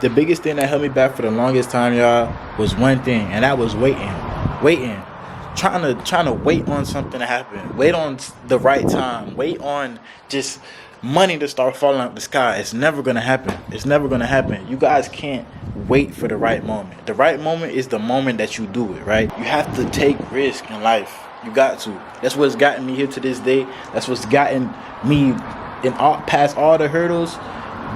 The biggest thing that held me back for the longest time, y'all, was one thing, and that was waiting. Trying to wait on something to happen. Wait on the right time. Wait on just money to start falling out the sky. It's never gonna happen. You guys can't wait for the right moment. The right moment is the moment that you do it, right? You have to take risk in life. You got to. That's what's gotten me here to this day. That's what's gotten me past all the hurdles.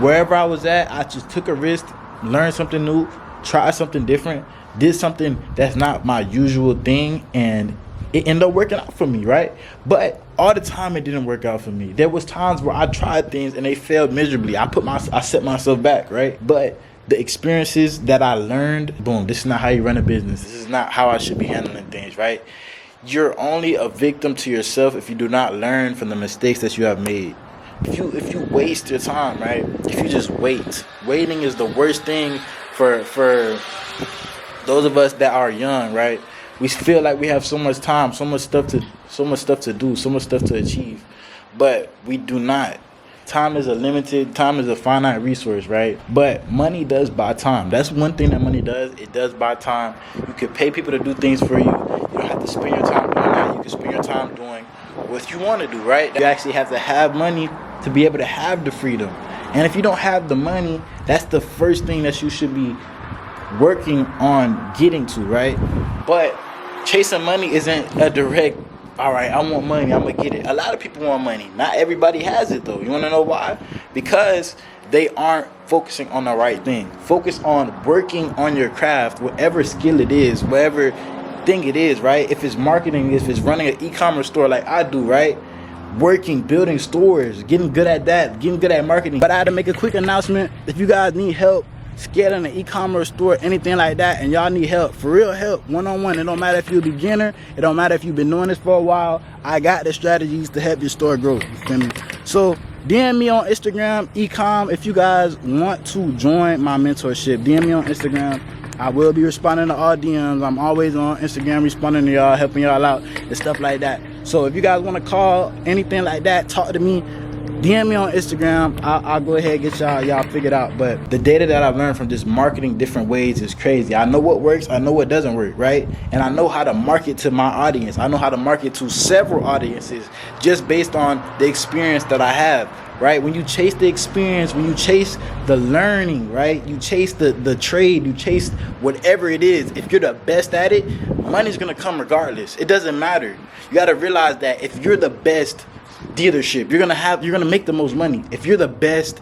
Wherever I was at, I just took a risk, learned something new, tried something different, did something that's not my usual thing, and it ended up working out for me, right? But all the time it didn't work out for me. There was times where I tried things and they failed miserably. I set myself back, right? But the experiences that I learned, boom, this is not how you run a business. This is not how I should be handling things, right? You're only a victim to yourself if you do not learn from the mistakes that you have made. If you waste your time, right? If you just waiting is the worst thing for those of us that are young, right? We feel like we have so much time, so much stuff to do, so much stuff to achieve, but we do not. Time is a finite resource, right? But money does buy time. That's one thing that money does. It does buy time. You can pay people to do things for you. You don't have to spend your time doing that. You can spend your time doing what you want to do, right? You actually have to have money to be able to have the freedom. And if you don't have the money, that's the first thing that you should be working on getting to, right? But chasing money isn't a direct, all right, I want money, I'm going to get it. A lot of people want money. Not everybody has it, though. You want to know why? Because they aren't focusing on the right thing. Focus on working on your craft, whatever skill it is, whatever thing it is, right? If it's marketing, if it's running an e-commerce store like I do, right? Building stores, getting good at that, getting good at marketing. But I had to make a quick announcement. If you guys need help scaling an e-commerce store, anything like that, and y'all need help, for real help, one-on-one, it don't matter if you're a beginner, it don't matter if you've been doing this for a while, I got the strategies to help your store grow, you feel me? So DM me on Instagram, ecom, if you guys want to join my mentorship. DM me on Instagram. I will be responding to all DMs. I'm always on Instagram responding to y'all, helping y'all out and stuff like that. So if you guys want to call, anything like that, talk to me, DM me on Instagram. I'll go ahead and get y'all figured out. But the data that I've learned from just marketing different ways is crazy. I know what works, I know what doesn't work, right? And I know how to market to my audience. I know how to market to several audiences just based on the experience that I have, right? When you chase the experience, when you chase the learning, right? You chase the trade, you chase whatever it is. If you're the best at it, money's gonna come regardless. It doesn't matter. You gotta realize that if you're the best dealership, you're gonna make the most money. If you're the best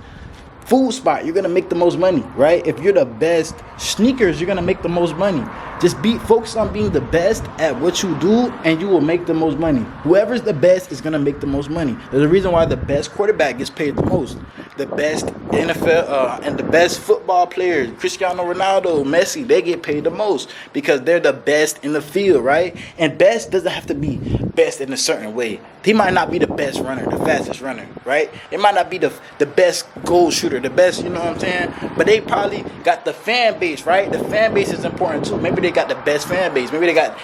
food spot, you're gonna make the most money, right? If you're the best sneakers, you're gonna make the most money. Just focus on being the best at what you do, and you will make the most money. Whoever's the best is gonna make the most money. There's a reason why the best quarterback gets paid the most. The best NFL and the best football players, Cristiano Ronaldo, Messi, they get paid the most because they're the best in the field, right? And best doesn't have to be best in a certain way. He might not be the best runner, the fastest runner, right? It might not be the best goal shooter, the best, you know what I'm saying? But they probably got the fan base, right? The fan base is important too. Maybe they got the best fan base. Maybe they got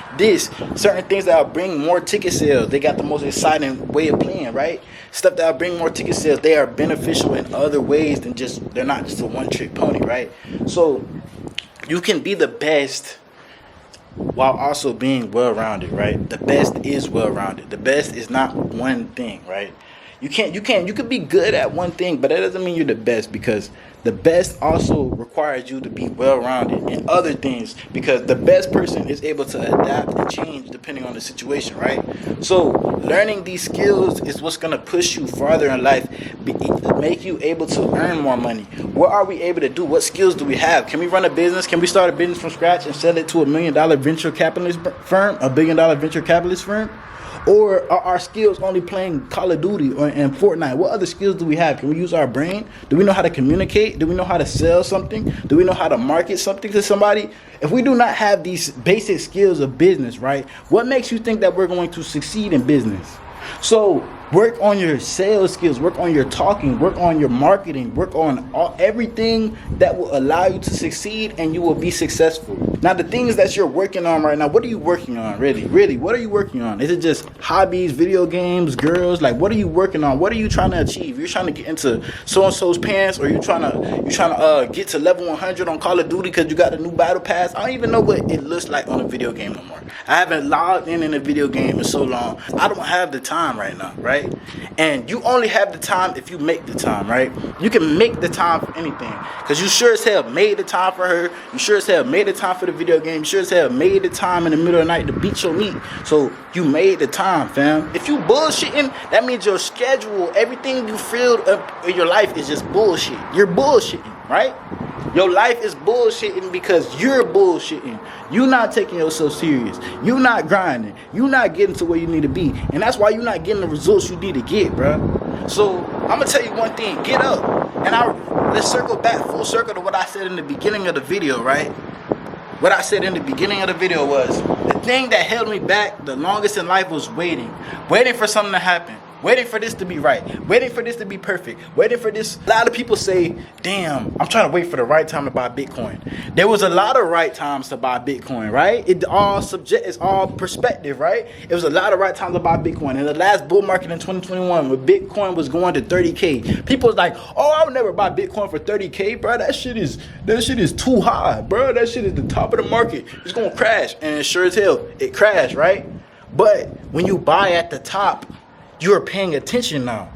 certain things that will bring more ticket sales. They got the most exciting way of playing, right? Stuff that will bring more ticket sales. They are beneficial in other ways than they're not just a one-trick pony, right? So you can be the best while also being well-rounded, right? The best is well-rounded. The best is not one thing, right? You could be good at one thing, but that doesn't mean you're the best, because the best also requires you to be well-rounded in other things, because the best person is able to adapt and change depending on the situation, right? So learning these skills is what's going to push you farther in life, make you able to earn more money. What are we able to do? What skills do we have? Can we run a business? Can we start a business from scratch and sell it to $1 million venture capitalist firm, $1 billion venture capitalist firm? Or are our skills only playing Call of Duty and Fortnite? What other skills do we have? Can we use our brain? Do we know how to communicate? Do we know how to sell something? Do we know how to market something to somebody? If we do not have these basic skills of business, right, what makes you think that we're going to succeed in business? So Work on your sales skills, work on your talking, work on your marketing, work on everything that will allow you to succeed, and you will be successful. Now, the things that you're working on right now, what are you working on? Really, what are you working on? Is it just hobbies, video games, girls? Like, what are you working on? What are you trying to achieve? You're trying to get into so-and-so's pants, or you're trying to get to level 100 on Call of Duty because you got a new battle pass? I don't even know what it looks like on a video game no more. I haven't logged in a video game in so long. I don't have the time right now, right? And you only have the time if you make the time, right? You can make the time for anything, because you sure as hell made the time for her. You sure as hell made the time for the video game. You sure as hell made the time in the middle of the night to beat your meat. So you made the time, fam. If you bullshitting, that means your schedule, everything you filled up in your life is just bullshit. You're bullshitting, right? Your life is bullshitting because you're bullshitting. You're not taking yourself serious. You're not grinding. You're not getting to where you need to be. And that's why you're not getting the results you need to get, bro. So I'm going to tell you one thing. Get up. And let's circle back full circle to what I said in the beginning of the video, right? What I said in the beginning of the video was the thing that held me back the longest in life was waiting. Waiting for something to happen. Waiting for this to be right. Waiting for this to be perfect. Waiting for this. A lot of people say, damn, I'm trying to wait for the right time to buy Bitcoin. There was a lot of right times to buy Bitcoin, right? It's all perspective, right? It was a lot of right times to buy Bitcoin. In the last bull market in 2021, when Bitcoin was going to 30K, people was like, oh, I would never buy Bitcoin for 30K, bro. That shit is too high, bro. That shit is the top of the market. It's going to crash. And sure as hell, it crashed, right? But when you buy at the top, you're paying attention now.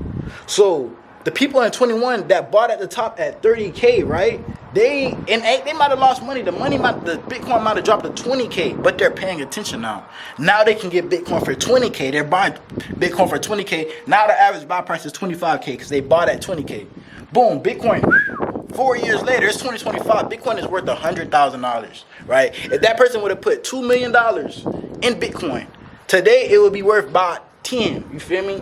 So the people in 21 that bought at the top at 30K, right? They might have lost money. The Bitcoin might have dropped to 20K, but they're paying attention now. Now they can get Bitcoin for 20K. They're buying Bitcoin for 20K. Now the average buy price is 25K because they bought at 20K. Boom, Bitcoin. 4 years later, it's 2025. Bitcoin is worth $100,000, right? If that person would have put $2 million in Bitcoin, today it would be worth about 10, you feel me?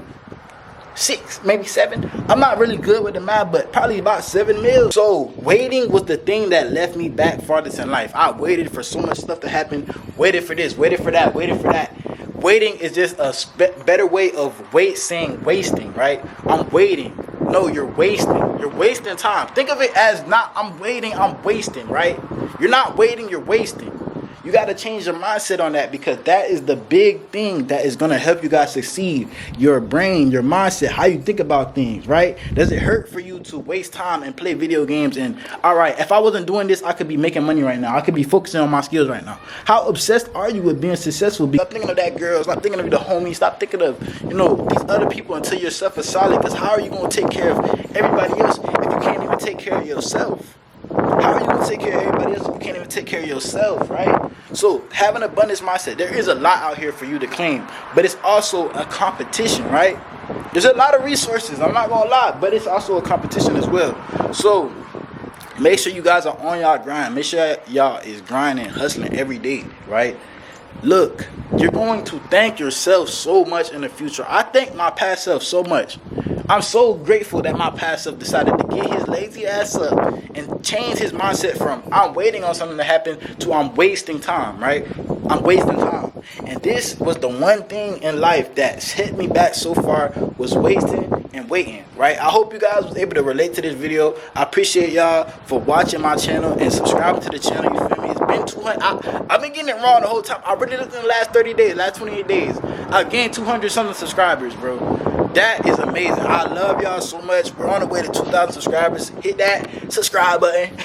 6, maybe 7. I'm not really good with the math, but probably about 7 mil. So waiting was the thing that left me back farthest in life. I waited for so much stuff to happen. Waited for this, waited for that, waited for that. Waiting is just a better way of wasting, right? I'm waiting. No, you're wasting. You're wasting time. Think of it as not I'm waiting, I'm wasting, right? You're not waiting, you're wasting. You got to change your mindset on that, because that is the big thing that is going to help you guys succeed. Your brain, your mindset, how you think about things, right? Does it hurt for you to waste time and play video games? And all right, if I wasn't doing this, I could be making money right now. I could be focusing on my skills right now. How obsessed are you with being successful? Stop thinking of that girl. Stop thinking of the homie. Stop thinking of, these other people until yourself is solid. Because how are you going to take care of everybody else if you can't even take care of yourself? How are you going to take care of everybody else if you can't even take care of yourself, right? So have an abundance mindset. There is a lot out here for you to claim, but it's also a competition, right? There's a lot of resources, I'm not going to lie, but it's also a competition as well. So make sure you guys are on y'all grind. Make sure y'all is grinding, hustling every day, right? Look, you're going to thank yourself so much in the future. I thank my past self so much. I'm so grateful that my past self decided to get his lazy ass up and change his mindset from I'm waiting on something to happen to I'm wasting time, right? I'm wasting time. And this was the one thing in life that hit me back so far, was wasting and waiting, right? I hope you guys was able to relate to this video. I appreciate y'all for watching my channel and subscribing to the channel, you feel me? It's been 200. I've been getting it wrong the whole time. I really looked in the last 30 days, last 28 days. I gained 200 something subscribers, bro. That is amazing. I love y'all so much. We're on the way to 2,000 subscribers. Hit that subscribe button.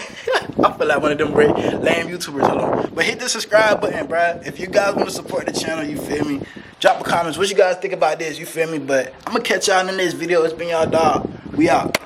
I feel like one of them lame YouTubers. Hold on. But hit the subscribe button, bruh. If you guys want to support the channel, you feel me? Drop a comment. What you guys think about this? You feel me? But I'm going to catch y'all in the next video. It's been y'all dog. We out.